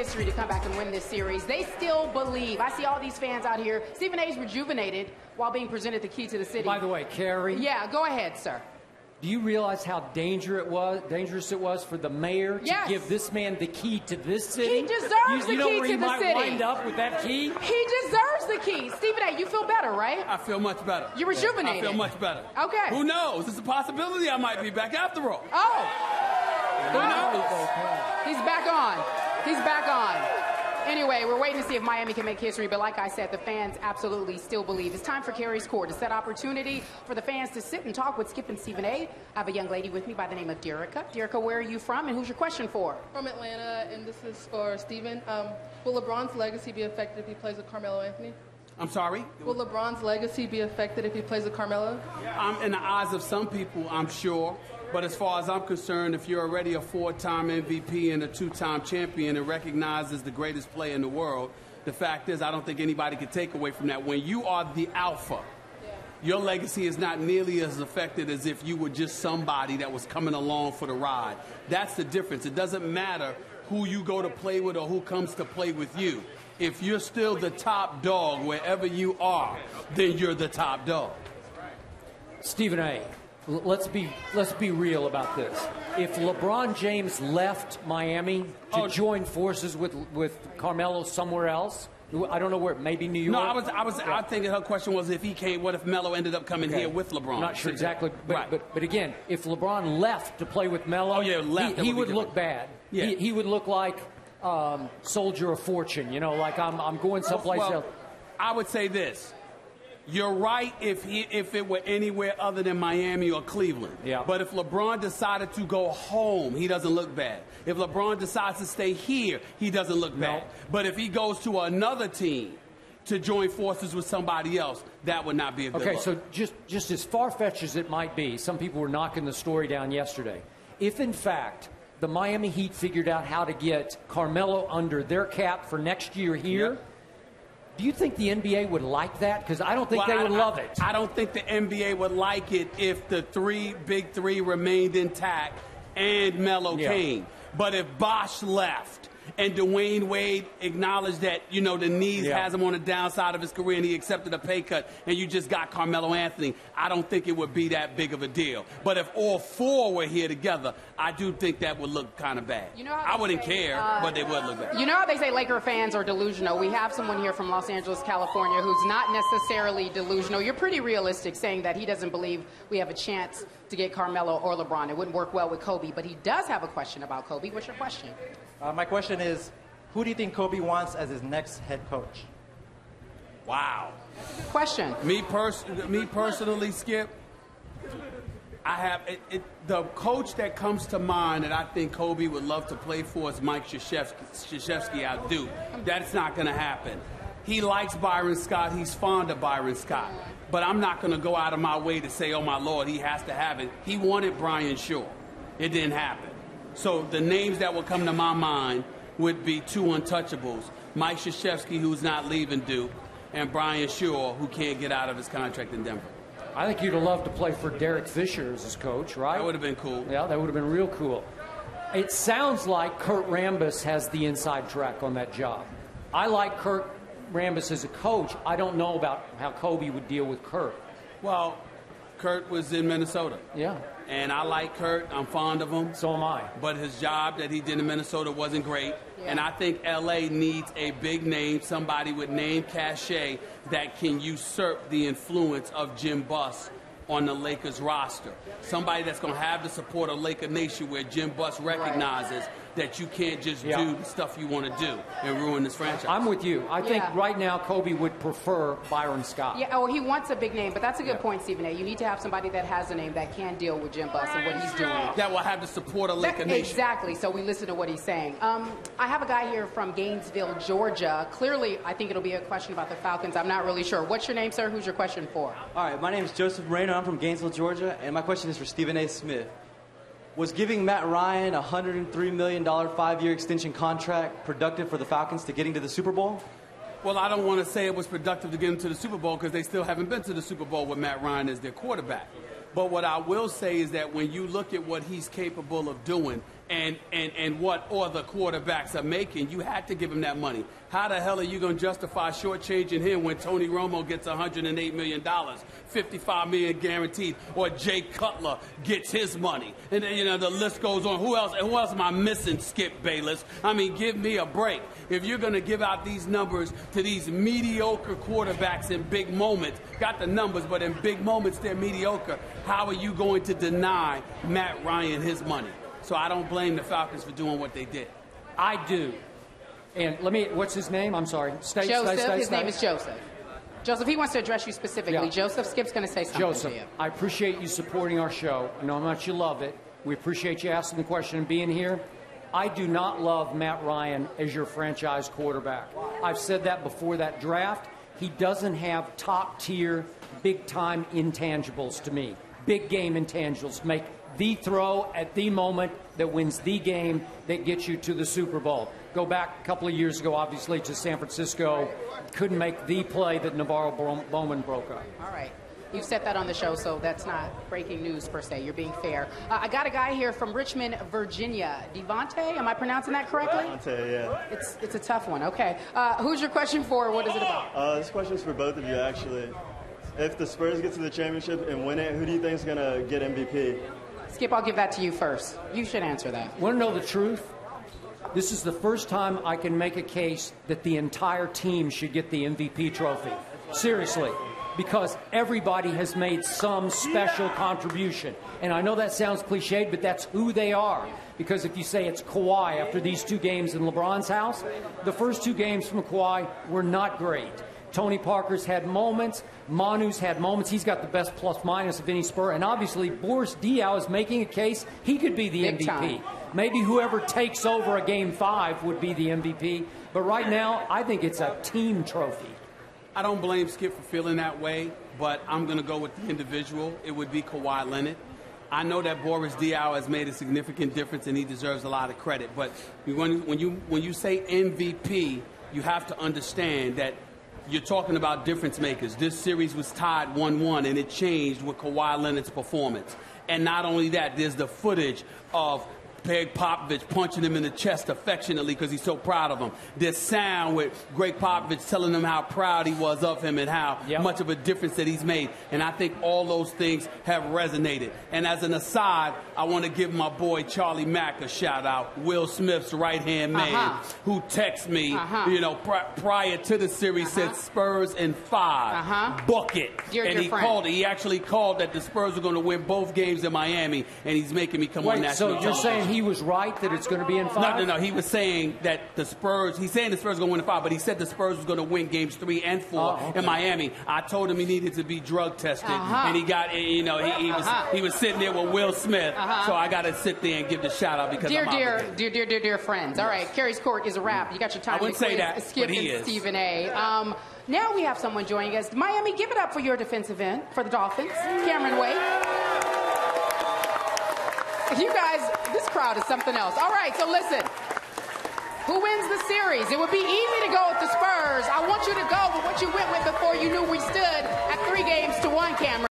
history to come back and win this series. They still believe. I see all these fans out here. Stephen A's rejuvenated while being presented the key to the city. By the way, Caris. Yeah, go ahead, sir. Do you realize how dangerous it was for the mayor to give this man the key to this city? He deserves the key to the city. You know where he might wind up with that key? He deserves the key. Stephen A., you feel better, right? I feel much better. You're rejuvenated. I feel much better. Okay. Who knows? It's a possibility I might be back after all. Oh. Who knows? He's back on. He's back on. Anyway, we're waiting to see if Miami can make history, but like I said, the fans absolutely still believe. It's time for Caris Court. It's that opportunity for the fans to sit and talk with Skip and Stephen A. I have a young lady with me by the name of Derica. Derica, where are you from, and who's your question for? From Atlanta, and this is for Stephen. Will LeBron's legacy be affected if he plays with Carmelo Anthony? I'm sorry? Will LeBron's legacy be affected if he plays with Carmelo? In the eyes of some people, I'm sure. But as far as I'm concerned, if you're already a 4-time MVP and a 2-time champion and recognized as the greatest player in the world, the fact is I don't think anybody can take away from that. When you are the alpha, your legacy is not nearly as affected as if you were just somebody that was coming along for the ride. That's the difference. It doesn't matter who you go to play with or who comes to play with you. If you're still the top dog wherever you are, then you're the top dog. Stephen A., let's be real about this. If LeBron James left Miami to join forces with Carmelo somewhere else, I don't know where, maybe New York. No, I think her question was if he came, what if Melo ended up coming here with LeBron? I'm not sure exactly, but again, if LeBron left to play with Melo, he would look bad. Yeah. He would look like soldier of fortune, like I'm going someplace else. I would say this. You're right if it were anywhere other than Miami or Cleveland. Yeah. But if LeBron decided to go home, he doesn't look bad. If LeBron decides to stay here, he doesn't look bad. But if he goes to another team to join forces with somebody else, that would not be a good look. So just as far-fetched as it might be, some people were knocking the story down yesterday. If, in fact, the Miami Heat figured out how to get Carmelo under their cap for next year here, do you think the NBA would like that? Because I don't think they would love it. I don't think the NBA would like it if the big three remained intact and Melo came. But if Bosh left and Dwayne Wade acknowledged that, the knees has him on the downside of his career and he accepted a pay cut and you just got Carmelo Anthony, I don't think it would be that big of a deal. But if all four were here together, I do think that would look kind of bad. I wouldn't care, but they would look bad. You know how they say Laker fans are delusional? We have someone here from Los Angeles, California, who's not necessarily delusional. You're pretty realistic saying that he doesn't believe we have a chance to get Carmelo or LeBron. It wouldn't work well with Kobe, but he does have a question about Kobe. What's your question? My question is, who do you think Kobe wants as his next head coach? Wow. Question. Me personally, Skip, I have the coach that comes to mind that I think Kobe would love to play for is Mike Krzyzewski out Duke. That's not going to happen. He likes Byron Scott. He's fond of Byron Scott. But I'm not going to go out of my way to say, oh, my Lord, he has to have it. He wanted Brian Shaw. It didn't happen. So the names that would come to my mind would be two untouchables, Mike Krzyzewski, who's not leaving Duke, and Brian Shaw, who can't get out of his contract in Denver. I think you'd have loved to play for Derek Fisher as his coach, right? That would have been cool. Yeah, that would have been real cool. It sounds like Kurt Rambis has the inside track on that job. I like Kurt Rambis as a coach. I don't know about how Kobe would deal with Kurt. Well, Kurt was in Minnesota. Yeah. And I like Kurt. I'm fond of him. So am I. But his job that he did in Minnesota wasn't great. Yeah. And I think L.A. needs a big name, somebody with name cachet that can usurp the influence of Jim Buss on the Lakers roster. Somebody that's going to have the support of Laker Nation where Jim Buss recognizes that you can't just do the stuff you want to do and ruin this franchise. I'm with you. I think right now Kobe would prefer Byron Scott. Yeah, he wants a big name, but that's a good point, Stephen A. You need to have somebody that has a name that can deal with Jim Buss and what he's doing. That will have the support of Laker Nation. Exactly, so we listen to what he's saying. I have a guy here from Gainesville, Georgia. Clearly, I think it'll be a question about the Falcons. I'm not really sure. What's your name, sir? Who's your question for? All right, my name is Joseph Moreno. I'm from Gainesville, Georgia, and my question is for Stephen A. Smith. Was giving Matt Ryan a $103 million 5-year extension contract productive for the Falcons to getting to the Super Bowl? Well, I don't want to say it was productive to get them to the Super Bowl because they still haven't been to the Super Bowl with Matt Ryan as their quarterback. But what I will say is that when you look at what he's capable of doing, and what other quarterbacks are making, you had to give him that money. How the hell are you going to justify shortchanging him when Tony Romo gets $108 million, $55 million guaranteed, or Jay Cutler gets his money? And then, the list goes on. Who else am I missing, Skip Bayless? I mean, give me a break. If you're going to give out these numbers to these mediocre quarterbacks in big moments, got the numbers, but in big moments they're mediocre, how are you going to deny Matt Ryan his money? So I don't blame the Falcons for doing what they did. I do. And what's his name? I'm sorry. Joseph. His name is Joseph. Joseph, he wants to address you specifically. Yeah. Joseph, Skip's going to say something Joseph, to you. I appreciate you supporting our show. I know how much you love it. We appreciate you asking the question and being here. I do not love Matt Ryan as your franchise quarterback. I've said that before that draft. He doesn't have top-tier, big-time intangibles to me. Big game intangibles. Make the throw at the moment that wins the game that gets you to the Super Bowl. Go back a couple of years ago, obviously, to San Francisco. Couldn't make the play that Navarro Bowman broke up. All right. You've said that on the show, so that's not breaking news per se. You're being fair. I got a guy here from Richmond, Virginia. Devontae, am I pronouncing that correctly? Devontae, yeah. It's a tough one. Okay. Who's your question for? What is it about? This question's for both of you, actually. If the Spurs get to the championship and win it, who do you think is going to get MVP? Skip, I'll give that to you first. You should answer that. Want to know the truth? This is the first time I can make a case that the entire team should get the MVP trophy. Seriously. Because everybody has made some special contribution. And I know that sounds cliched, but that's who they are. Because if you say it's Kawhi after these 2 games in LeBron's house, the first 2 games from Kawhi were not great. Tony Parker's had moments. Manu's had moments. He's got the best plus-minus of any Spur. And obviously, Boris Diaw is making a case he could be the Big MVP. time. Maybe whoever takes over a Game 5 would be the MVP. But right now, I think it's a team trophy. I don't blame Skip for feeling that way, but I'm going to go with the individual. It would be Kawhi Leonard. I know that Boris Diaw has made a significant difference, and he deserves a lot of credit. But when you say MVP, you have to understand that you're talking about difference makers. This series was tied 1-1, and it changed with Kawhi Leonard's performance. And not only that, there's the footage of Greg Popovich punching him in the chest affectionately because he's so proud of him. This sound with Greg Popovich telling him how proud he was of him and how much of a difference that he's made. And I think all those things have resonated. And as an aside, I want to give my boy Charlie Mack a shout out, Will Smith's right-hand man, who texted me, prior to the series, said Spurs in 5, bucket. And he called it. He actually called that the Spurs are going to win both games in Miami, and he's making me come on national so you're saying he was right that it's going to be in 5? No. He was saying that he's saying the Spurs are going to win in 5, but he said the Spurs was going to win games 3 and 4 in Miami. I told him he needed to be drug tested, and he got, he was sitting there with Will Smith, so I got to sit there and give the shout out because dear friends. All right, Caris Court is a wrap. You got your time. I wouldn't say that, Skip but he and is. Stephen A. Now we have someone joining us. Miami, give it up for your defensive end for the Dolphins, Cameron Wake. You guys, this crowd is something else. All right, so listen. Who wins the series? It would be easy to go with the Spurs. I want you to go with what you went with before you knew we stood at 3-1, Cameron.